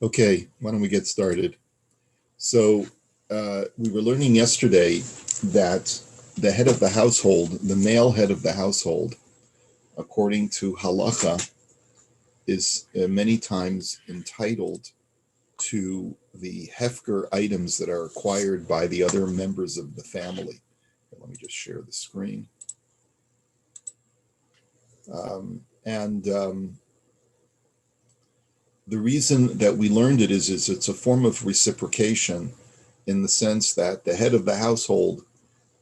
Okay, why don't we get started? So, we were learning yesterday that the head of the household, the male head of the household, according to halacha, is many times entitled to the hefker items that are acquired by the other members of the family. Let me just share the screen. And the reason that we learned it is it's a form of reciprocation in the sense that the head of the household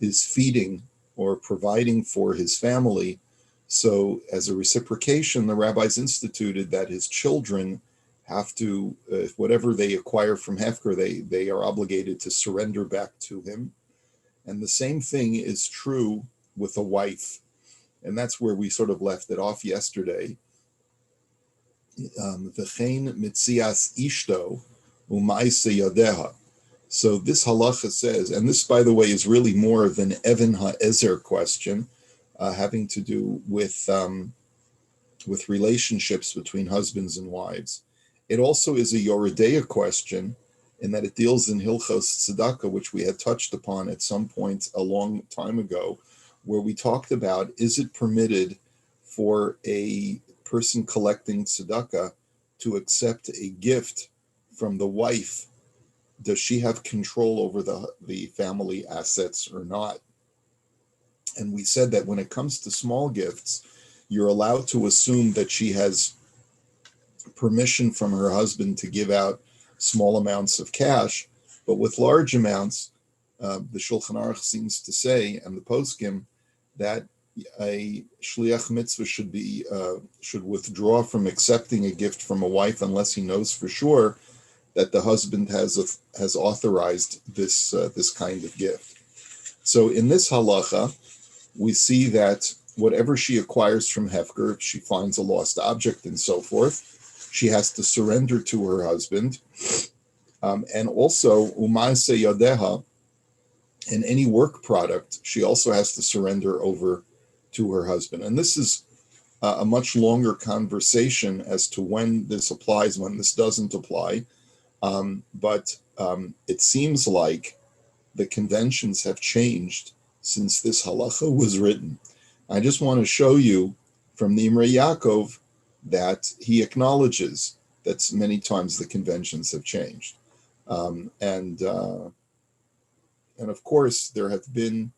is feeding or providing for his family. So, as a reciprocation, the rabbis instituted that his children have to, whatever they acquire from Hefker, they are obligated to surrender back to him. And the same thing is true with a wife. And that's where we sort of left it off yesterday. V'chein mitzias ishto u'maise yadeha. So this halacha says, and this, by the way, is really more of an Even HaEzer question, having to do with relationships between husbands and wives. It also is a Yoredeya question in that it deals in Hilchos Tzedakah, which we had touched upon at some point a long time ago, where we talked about, is it permitted for a person collecting tzedakah to accept a gift from the wife? Does she have control over the family assets or not? And we said that when it comes to small gifts, you're allowed to assume that she has permission from her husband to give out small amounts of cash. But with large amounts, the Shulchan Aruch seems to say, and the Poskim, that a shliach mitzvah should withdraw from accepting a gift from a wife unless he knows for sure that the husband has authorized this kind of gift. So in this halacha, we see that whatever she acquires from Hefker, if she finds a lost object and so forth, she has to surrender to her husband. And also, umaase yadeha, in any work product, she also has to surrender over to her husband. And this is a much longer conversation as to when this applies, when this doesn't apply. But it seems like the conventions have changed since this halacha was written. I just want to show you from the Imrei Yaakov that he acknowledges that many times the conventions have changed. And of course, there have been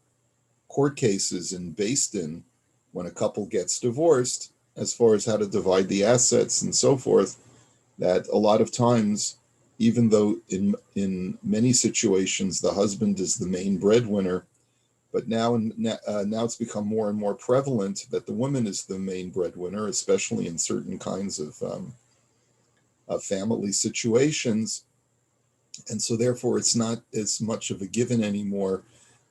court cases in Beis Din when a couple gets divorced, as far as how to divide the assets and so forth, that a lot of times, even though in many situations the husband is the main breadwinner, but now it's become more and more prevalent that the woman is the main breadwinner, especially in certain kinds of family situations. And so therefore it's not as much of a given anymore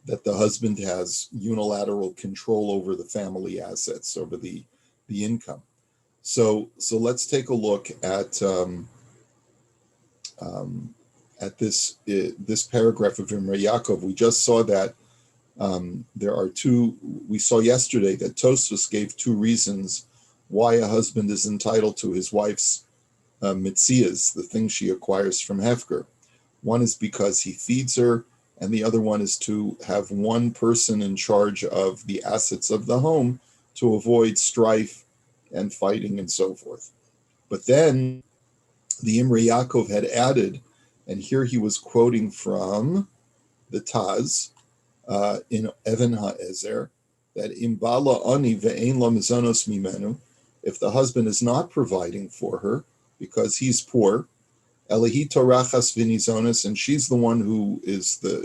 that the husband has unilateral control over the family assets, over the income. So let's take a look at this paragraph of Imrei Yaakov. We just saw that there are two. We saw yesterday that Tosfos gave two reasons why a husband is entitled to his wife's mitzias, the thing she acquires from Hefker. One is because he feeds her, and the other one is to have one person in charge of the assets of the home to avoid strife and fighting and so forth. But then the Imrei Yaakov had added, and here he was quoting from the Taz in Even HaEzer, that imbala ani ve'ein la mizanos mimenu, if the husband is not providing for her because he's poor, Elihi torachas vinizonis, and she's the one who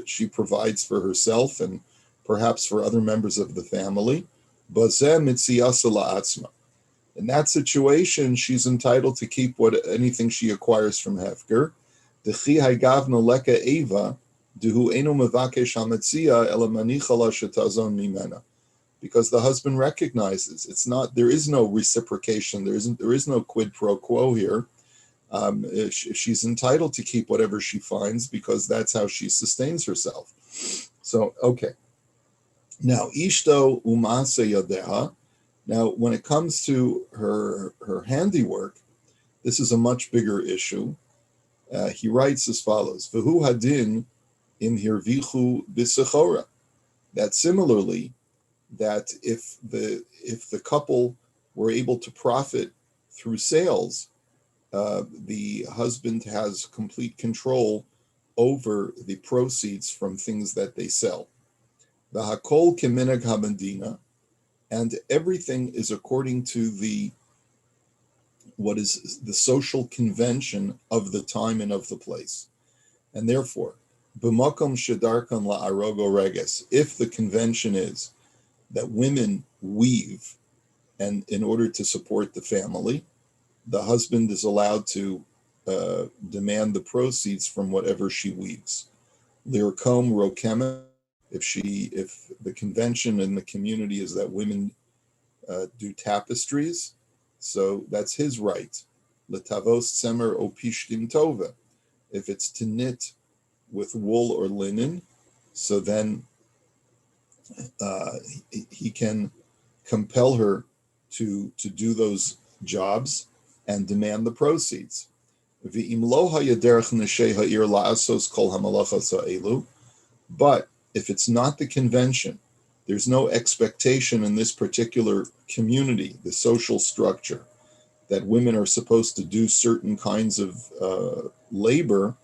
she provides for herself and perhaps for other members of the family. Bazeh mitziasa la'atzma. In that situation, she's entitled to keep anything she acquires from Hefker. Dechi haigavna leka eva, duhu eno mevakesh hamitzia ela manicha la shetazon mimena. Because the husband recognizes there is no reciprocation, there is no quid pro quo here. She's entitled to keep whatever she finds because that's how she sustains herself. So, okay. Now, ishto umase yadeha. Now, when it comes to her handiwork, this is a much bigger issue. He writes as follows: V'hu hadin im hirvichu b'sechora. That similarly, that if the couple were able to profit through sales, the husband has complete control over the proceeds from things that they sell. The hakol keminag hamedina, and everything is according to what is the social convention of the time and of the place. And therefore, b'makom shedarkan la'arogo reges, if the convention is that women weave, and in order to support the family, the husband is allowed to demand the proceeds from whatever she weaves. Lirkom rokema, if the convention in the community is that women do tapestries, so that's his right. Letavos semer opishtim tova, if it's to knit with wool or linen, so then he can compel her to do those jobs and demand the proceeds. But if it's not the convention, there's no expectation in this particular community, the social structure, that women are supposed to do certain kinds of labor,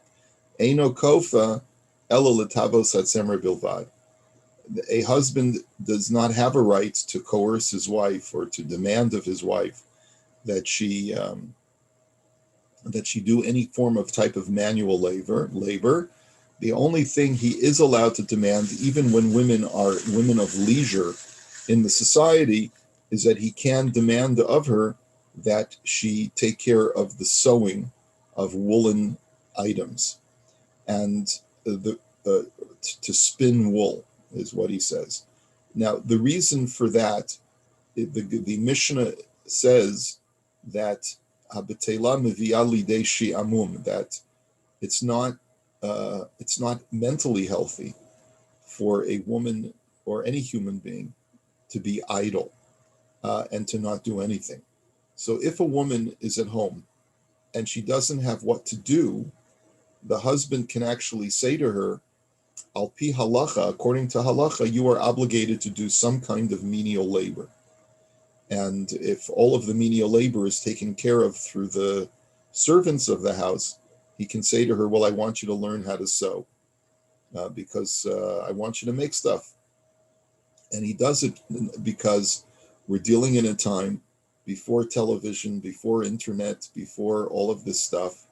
Eino kofa elo letavos hatzemer bilvad. A husband does not have a right to coerce his wife or to demand of his wife that she do any form of type of manual labor. The only thing he is allowed to demand, even when women are women of leisure in the society, is that he can demand of her that she take care of the sewing of woolen items and to spin wool, is what he says. Now, the reason for that, the Mishnah says that that it's not mentally healthy for a woman or any human being to be idle and to not do anything. So if a woman is at home and she doesn't have what to do, the husband can actually say to her, Al pi halacha, according to halacha, you are obligated to do some kind of menial labor. And if all of the menial labor is taken care of through the servants of the house, he can say to her, well, I want you to learn how to sew because I want you to make stuff. And he does it because we're dealing in a time before television, before internet, before all of this stuff.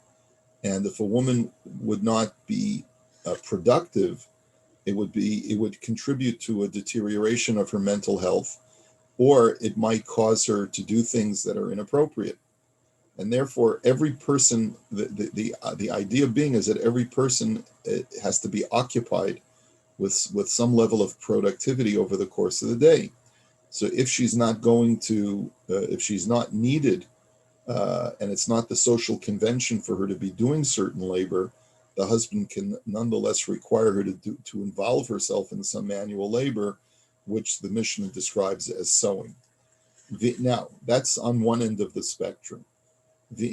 And if a woman would not be productive, it would contribute to a deterioration of her mental health, or it might cause her to do things that are inappropriate. And therefore, every person, the idea being is that every person has to be occupied with some level of productivity over the course of the day. So if she's not going to, if she's not needed, and it's not the social convention for her to be doing certain labor, the husband can nonetheless require her to involve herself in some manual labor, which the Mishnah describes as sewing. Now, that's on one end of the spectrum. The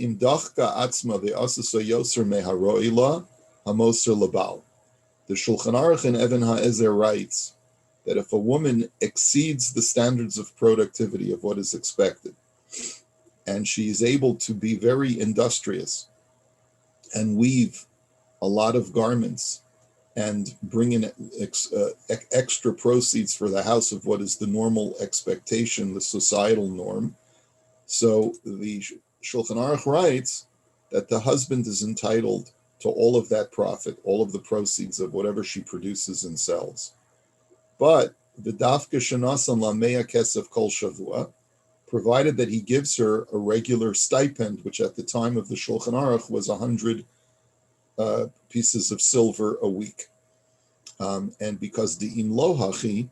Shulchan Aruch in Even HaEzer writes that if a woman exceeds the standards of productivity of what is expected, and she is able to be very industrious and weave a lot of garments and bring in extra proceeds for the house of what is the normal expectation, the societal norm. So the Shulchan Aruch writes that the husband is entitled to all of that profit, all of the proceeds of whatever she produces and sells. But the dafka shenasan lamea kesef kol shavua, provided that he gives her a regular stipend, which at the time of the Shulchan Aruch was 100 pieces of silver a week. And because the in lo hachi,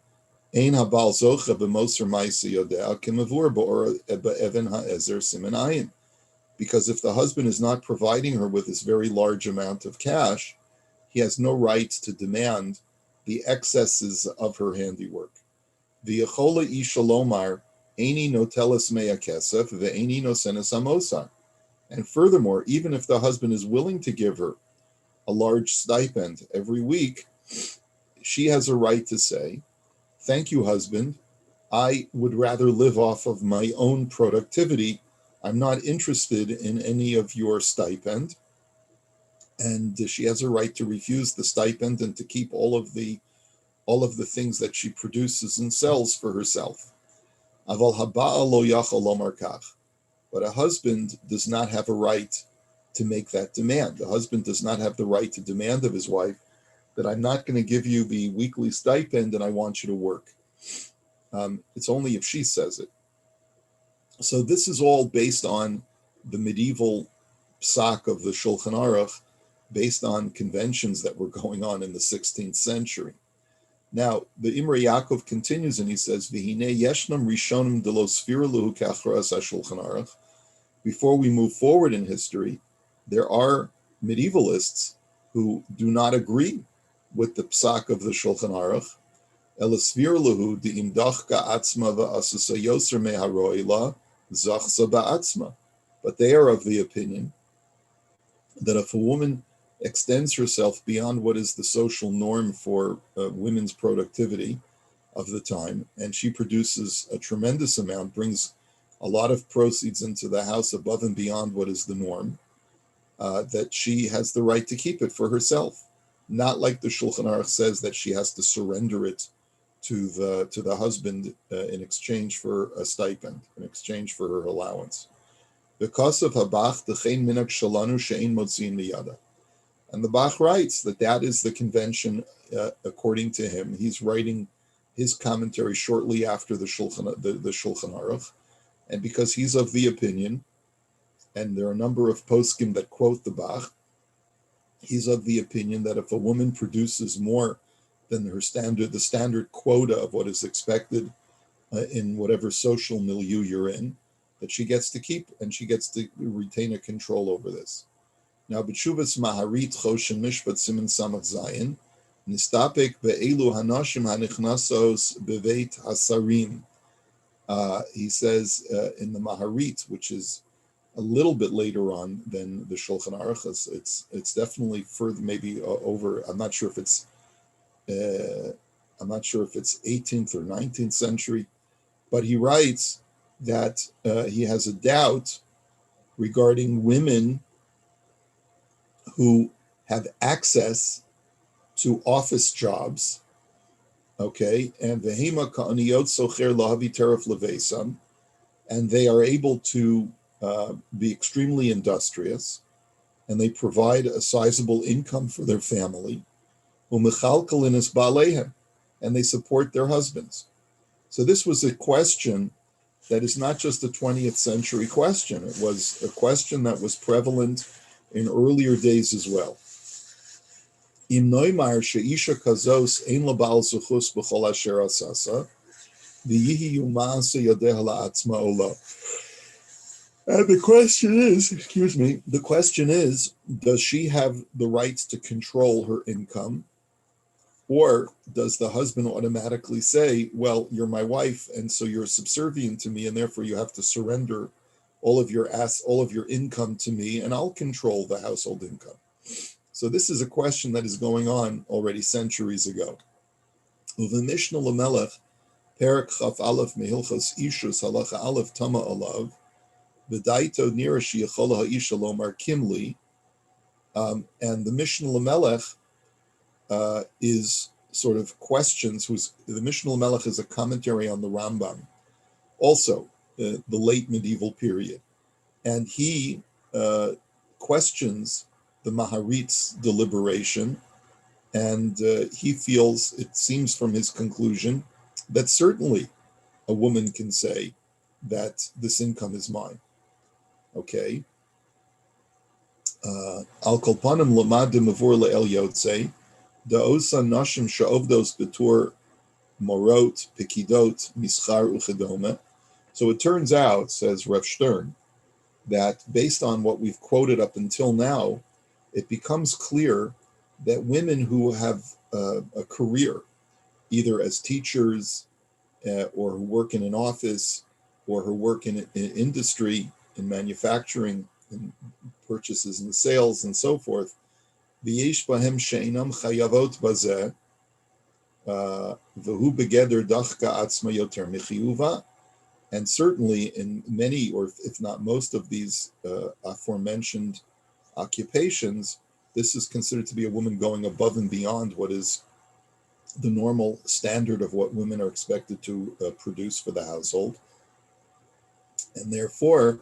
ein habal zocha b'moser ma'isi yodea k'mavur be'even ha'ezer simen ayin. Because if the husband is not providing her with this very large amount of cash, he has no right to demand the excesses of her handiwork. V'yechola isha lomar, eini noteles mea kesef, ve'eini nosenes amosar. And furthermore, even if the husband is willing to give her a large stipend every week, she has a right to say, thank you, husband. I would rather live off of my own productivity. I'm not interested in any of your stipend. And she has a right to refuse the stipend and to keep all of the things that she produces and sells for herself. Aval haba'a lo yachol lomar kach. But a husband does not have a right to make that demand. The husband does not have the right to demand of his wife that I'm not going to give you the weekly stipend and I want you to work. It's only if she says it. So this is all based on the medieval psak of the Shulchan Aruch, based on conventions that were going on in the 16th century. Now, the Imrei Yaakov continues and he says, V'hinei yeshnam rishonim de lo sfira luhu k'achras ha-Shulchan Aruch. Before we move forward in history, there are medievalists who do not agree with the psak of the Shulchan Aruch. Elasvir luhu de'imdach ka'atzma va'asasa yoser meharoila zachsa ba'atzma. But they are of the opinion that if a woman extends herself beyond what is the social norm for women's productivity of the time, and she produces a tremendous amount, brings a lot of proceeds into the house above and beyond what is the norm, that she has the right to keep it for herself. Not like the Shulchan Aruch says that she has to surrender it to the husband in exchange for a stipend, in exchange for her allowance. Because of Habach, the Chein Minak Shalanu Shein Motzin Miyada. And the Bach writes that is the convention according to him. He's writing his commentary shortly after the Shulchan Aruch. And because he's of the opinion, and there are a number of poskim that quote the Bach, he's of the opinion that if a woman produces more than the standard quota of what is expected in whatever social milieu you're in, that she gets to keep and she gets to retain a control over this. Now, b'tshuvas Maharit Choshen Mishpat Siman Samach Zayin, nistapek be'elu hanashim hanichnasos beveit hasarim. He says in the Maharit, which is a little bit later on than the Shulchan Aruch, it's definitely further, maybe over. I'm not sure if it's 18th or 19th century, but he writes that he has a doubt regarding women who have access to office jobs, okay, and vehema ka'aniyot socher lahavi teref levesam, and they are able to be extremely industrious, and they provide a sizable income for their family, umechalkalinis ba'alehem, and they support their husbands. So this was a question that is not just a 20th century question. It was a question that was prevalent in earlier days as well. Im noimar sheisha kazos ein labal zuchus b'chol asher asasa, v'yihi yuma'asa yadeha la'atzma ola. And the question is, does she have the rights to control her income? Or does the husband automatically say, well, you're my wife, and so you're subservient to me, and therefore you have to surrender all of your income to me, and I'll control the household income. So this is a question that is going on already centuries ago. Uve Mishnah Lamelech, Perek Chaf Aleph Mehilchos Ishus Halacha Aleph Tama Alav, V'daito Nira Sheyachola Ha'isha Lomar Kimli, and the Mishnah Lamelech is sort of questions. The Mishnah Lamelech is a commentary on the Rambam, also the late medieval period, and he questions the Maharit's deliberation, and he feels, it seems from his conclusion, that certainly a woman can say that this income is mine. Okay. Al kolpanim lamadim avur le'el yotzei, da'osa nashim sha'ovdos betur morot, pikidot, mischar uchedome. So it turns out, says Rav Stern, that based on what we've quoted up until now, it becomes clear that women who have a career, either as teachers or who work in an office or who work in industry, in manufacturing, in purchases and sales and so forth. V'yesh bahem she'inam chayavot bazeh, v'hu begeder dachka atzma yoter michiyuva. And certainly in many, or if not most of these aforementioned occupations, this is considered to be a woman going above and beyond what is the normal standard of what women are expected to produce for the household. And therefore,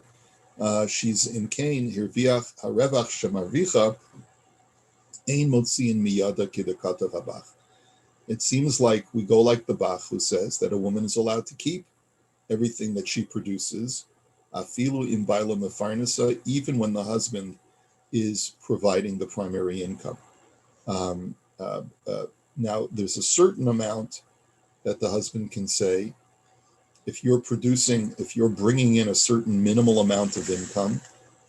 she's in Cain, Hirviach harevach shemarvicha, ein motziin miyada kidakata habach. It seems like we go like the Bach, who says that a woman is allowed to keep everything that she produces, afilu im baila mefarnasa, even when the husband is providing the primary income. Now, there's a certain amount that the husband can say, if you're bringing in a certain minimal amount of income,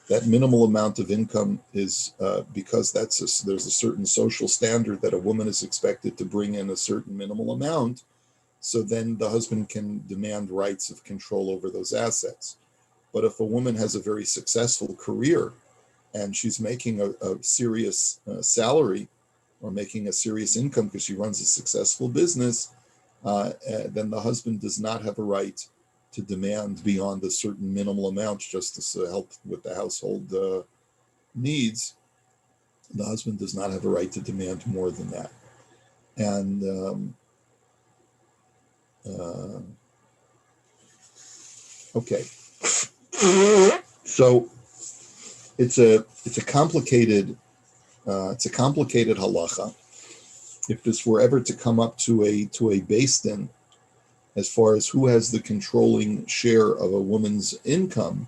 that minimal amount of income is because there's a certain social standard that a woman is expected to bring in a certain minimal amount. So then the husband can demand rights of control over those assets. But if a woman has a very successful career and she's making a serious salary or making a serious income because she runs a successful business, then the husband does not have a right to demand beyond a certain minimal amount just to help with the household needs. The husband does not have a right to demand more than that. And okay, so it's a complicated halacha. If this were ever to come up to a beis din, as far as who has the controlling share of a woman's income,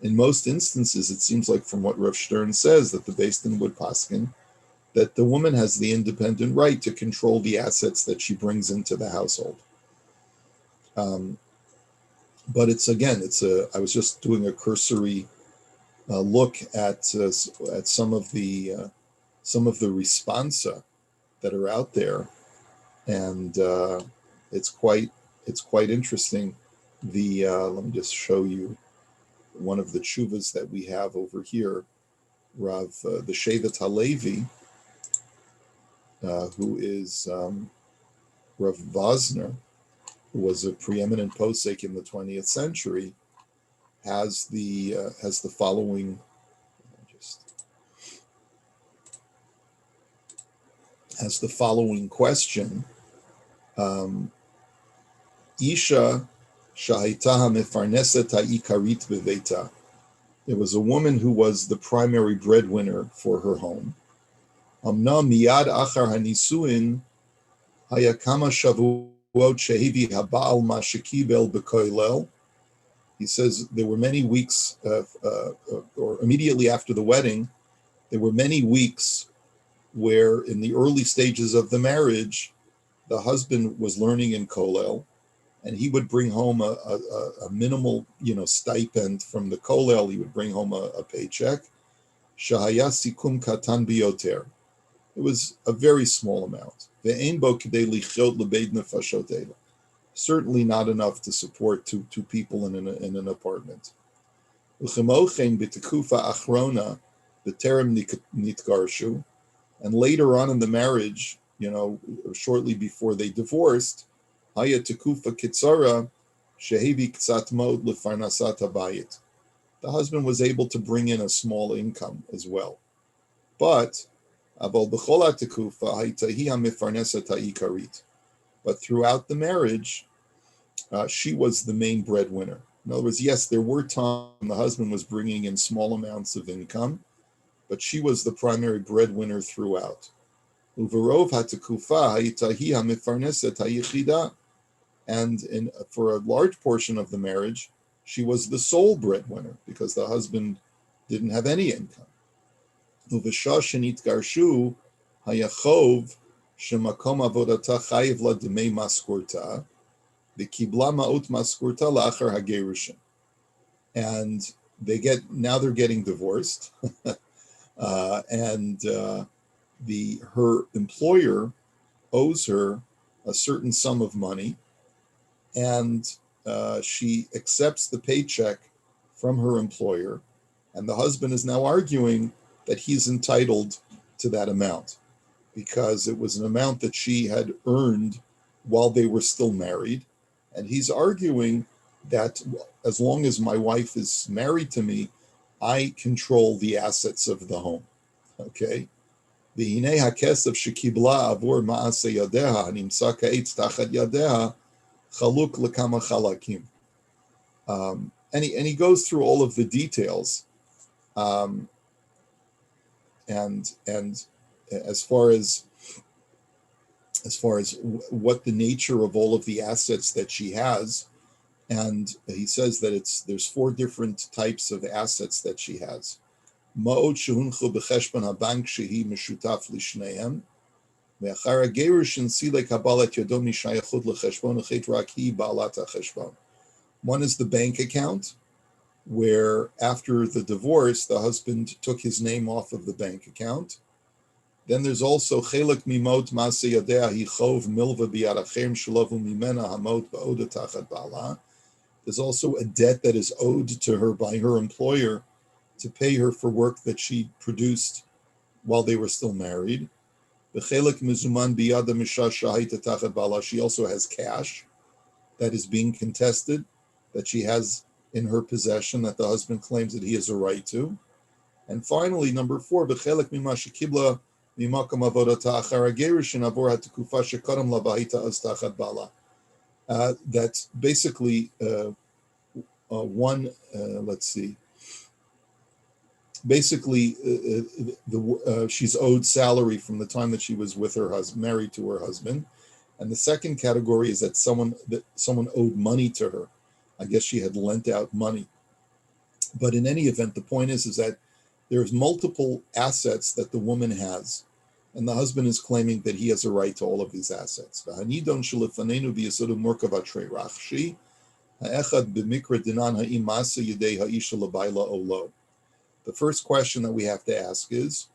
in most instances, it seems like from what Rav Stern says, that the beis din would paskin that the woman has the independent right to control the assets that she brings into the household. But I was just doing a cursory look at some of the responsa that are out there, and it's quite interesting. Let me just show you one of the tshuvas that we have over here. The Shevet Halevi, who is Rav Vosner, who was a preeminent posek in the 20th century, has the following question. Isha shahita mefarneset ha'ikarit beveita. There was a woman who was the primary breadwinner for her home. Amna miyad achar hanisuin hayakama shavuot shehivi haba'al ma shekibel b'koilel. He says there were many weeks, or immediately after the wedding, there were many weeks where in the early stages of the marriage, the husband was learning in kollel, and he would bring home a minimal, stipend from the kollel. He would bring home a paycheck. Shahaya sikum katan biyoter. It was a very small amount. Ve'ein bo k'dei lichot lebeid nefashot ela. Certainly not enough to support two people in an apartment. Uchemochen b'tekufa achrona b'terem nitgarshu. And later on in the marriage, shortly before they divorced, haya tekufa kitzara shehevi ktsat mod lefarnasat habayit. The husband was able to bring in a small income as well. But abol b'chol tekufa haytahi hamifarnesat ha'ikarit. But throughout the marriage, she was the main breadwinner. In other words, yes, there were times when the husband was bringing in small amounts of income, but she was the primary breadwinner throughout. Uverov hatekufa hayitahi hamifarneset hayichida. And for a large portion of the marriage, she was the sole breadwinner because the husband didn't have any income. Uvesha shenit garshu hayachov shemakom avodata chayiv la demei maskurta v'kibla ma'ut maskurta la'achar hagerushin. And they're getting divorced, and her employer owes her a certain sum of money, and she accepts the paycheck from her employer, And the husband is now arguing that he's entitled to that amount because it was an amount that she had earned while they were still married. And he's arguing that as long as my wife is married to me, I control the assets of the home. Okay? והנה הכסף שקיבלה עבור מעשה ידיה הנמצא כעת תחת ידיה חלוק לכמה חלקים. And he goes through all of the details, and as far as what the nature of all of the assets that she has, and he says that there's 4 different types of assets that she has. מעות שהונחו בחשבון הבנק שהיא משותף לשניהם, ואחר הגירושין סילק הבעל את ידו משייכות לחשבון אחת רק היא בעלת החשבון. One is the bank account, where after the divorce, the husband took his name off of the bank account. Then there's also chelek mimot maaseh yadea hi chov milva biyad acher shalovu mimena hamot ba'oda tachat ba'ala. There's also a debt that is owed to her by her employer to pay her for work that she produced while they were still married. V'chelek mizuman biyada misha shahita tachat ba'ala. She also has cash that is being contested, that she has in her possession, that the husband claims that he has a right to. And finally, number 4, b'chelek mima shekibla mimakam avodata achar hagerushin avor hatekufa shekodam la bahita az tachat bala. That's basically let's see. Basically, she's owed salary from the time that she was with her husband, married to her husband. And the second category is that someone owed money to her. I guess she had lent out money. But in any event, the point is that there's multiple assets that the woman has, and the husband is claiming that he has a right to all of these assets. The first question that we have to ask is,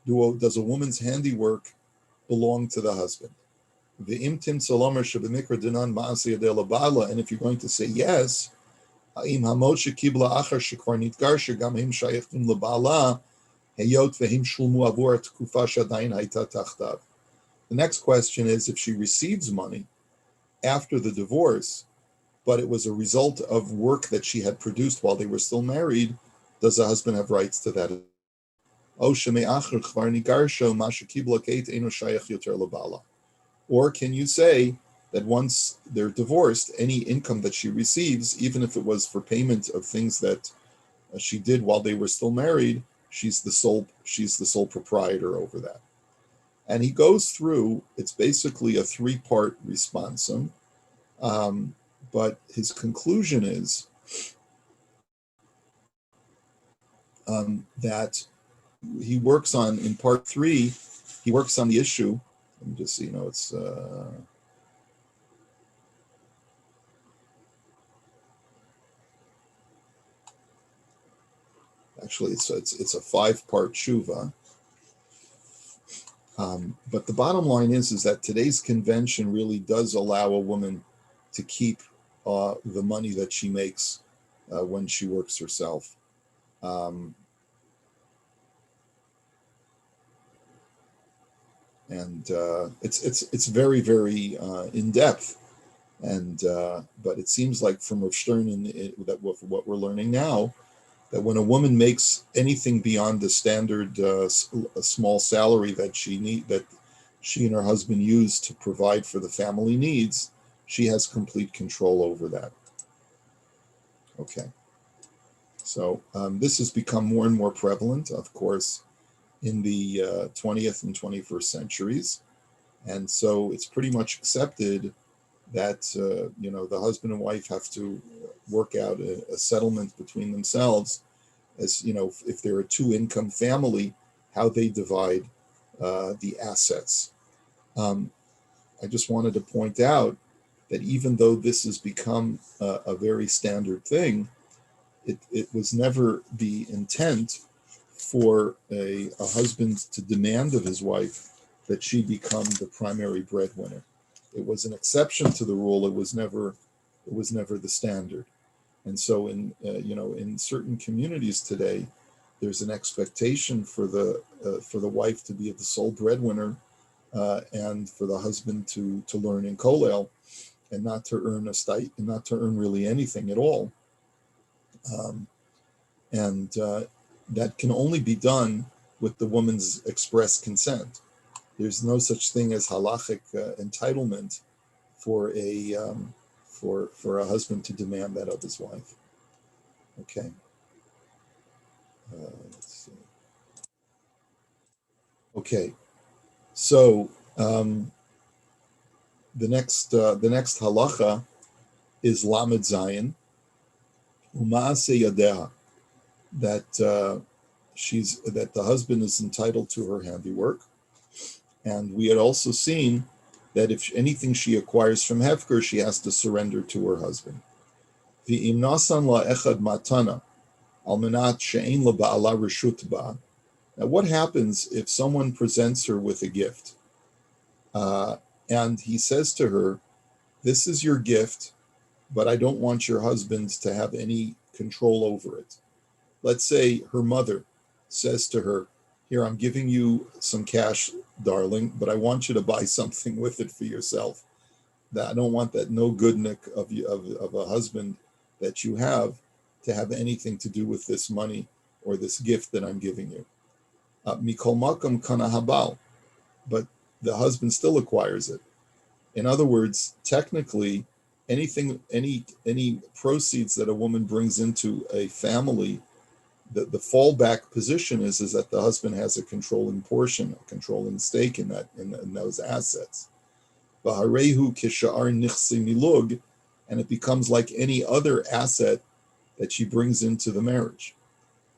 does a woman's handiwork belong to the husband? And if you're going to say yes, the next question is, if she receives money after the divorce, but it was a result of work that she had produced while they were still married, does the husband have rights to that? Or can you say that once they're divorced, any income that she receives, even if it was for payment of things that she did while they were still married, she's the sole proprietor over that? And he goes through, it's basically a 3-part responsum, but his conclusion is that he works on, in part 3, he works on the issue. Let me just see, it's actually it's a 5-part tshuva. But the bottom line is that today's convention really does allow a woman to keep the money that she makes when she works herself. And it's very, very in depth, and but it seems like from Rav Stern that what we're learning now, that when a woman makes anything beyond the standard a small salary that she and her husband use to provide for the family needs, she has complete control over that. Okay, so this has become more and more prevalent, of course, in the 20th and 21st centuries. And so it's pretty much accepted that, the husband and wife have to work out a settlement between themselves as, if they're a 2-income family, how they divide the assets. I just wanted to point out that even though this has become a very standard thing, it was never the intent for a husband to demand of his wife that she become the primary breadwinner. It was an exception to the rule. It was never the standard. And so in certain communities today, there's an expectation for the wife to be the sole breadwinner, and for the husband to learn in kollel, and not to earn and not to earn really anything at all. And that can only be done with the woman's express consent. There's no such thing as halachic entitlement for a husband to demand that of his wife. Okay. Let's see. Okay. So the next halacha is lamed zayin umaase yadeha, that that the husband is entitled to her handiwork, and we had also seen that if anything she acquires from hefker, she has to surrender to her husband. V'im nasan la echad matana al menat she'ein la ba'ala reshut ba. Now, what happens if someone presents her with a gift, and he says to her, "This is your gift, but I don't want your husband to have any control over it." Let's say her mother says to her, "Here, I'm giving you some cash, darling, but I want you to buy something with it for yourself. That I don't want that no goodnik of a husband that you have to have anything to do with this money or this gift that I'm giving you." Mikol makam kana habal, but the husband still acquires it. In other words, technically, any proceeds that a woman brings into a family, the fallback position is that the husband has a controlling portion, a controlling stake in those assets. V'harehu kisha'ar nichsi milug, and it becomes like any other asset that she brings into the marriage.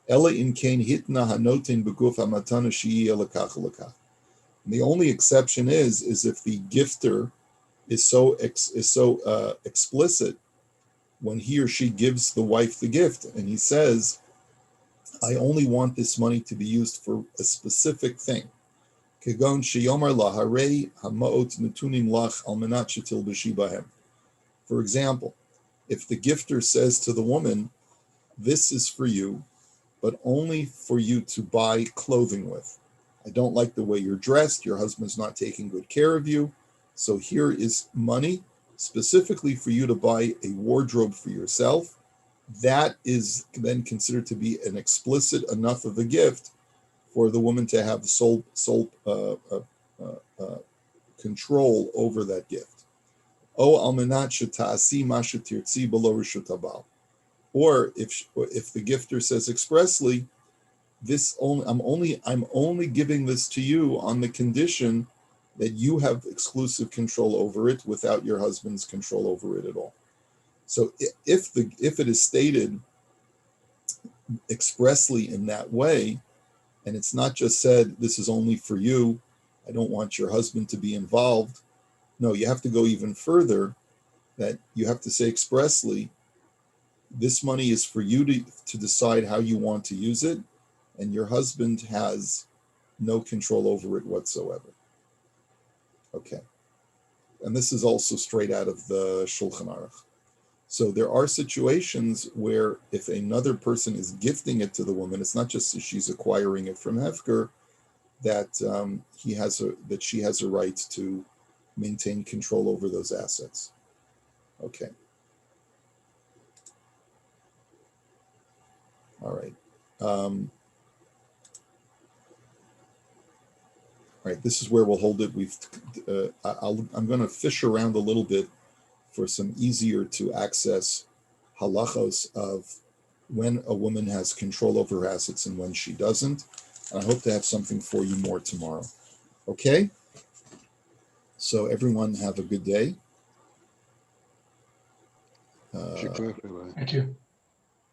Ela in kain hitna hanotin beguf hamatana shi'iyeh lekach lekach. The only exception is if the gifter is so explicit when he or she gives the wife the gift, and he says, "I only want this money to be used for a specific thing." Kegon sheyomar laharei hamaot netunim lach al menat shetilbeshi bahem. For example, if the gifter says to the woman, "This is for you, but only for you to buy clothing with. I don't like the way you're dressed. Your husband's not taking good care of you. So here is money specifically for you to buy a wardrobe for yourself." That is then considered to be an explicit enough of a gift for the woman to have sole control over that gift. O almenat sheta'asi ma shetirtzi below reshut habal. Or if the gifter says expressly, I'm only giving this to you on the condition that you have exclusive control over it without your husband's control over it at all. So if it is stated expressly in that way, and it's not just said, "This is only for you, I don't want your husband to be involved." No, you have to go even further, that you have to say expressly, "This money is for you to decide how you want to use it, and your husband has no control over it whatsoever." Okay. And this is also straight out of the Shulchan Aruch. So there are situations where if another person is gifting it to the woman, it's not just that she's acquiring it from Hefker, that she has a right to maintain control over those assets. Okay. All right. All right. This is where we'll hold it. I'm going to fish around a little bit for some easier to access halachos of when a woman has control over her assets and when she doesn't. And I hope to have something for you more tomorrow. Okay? So everyone have a good day. Thank you.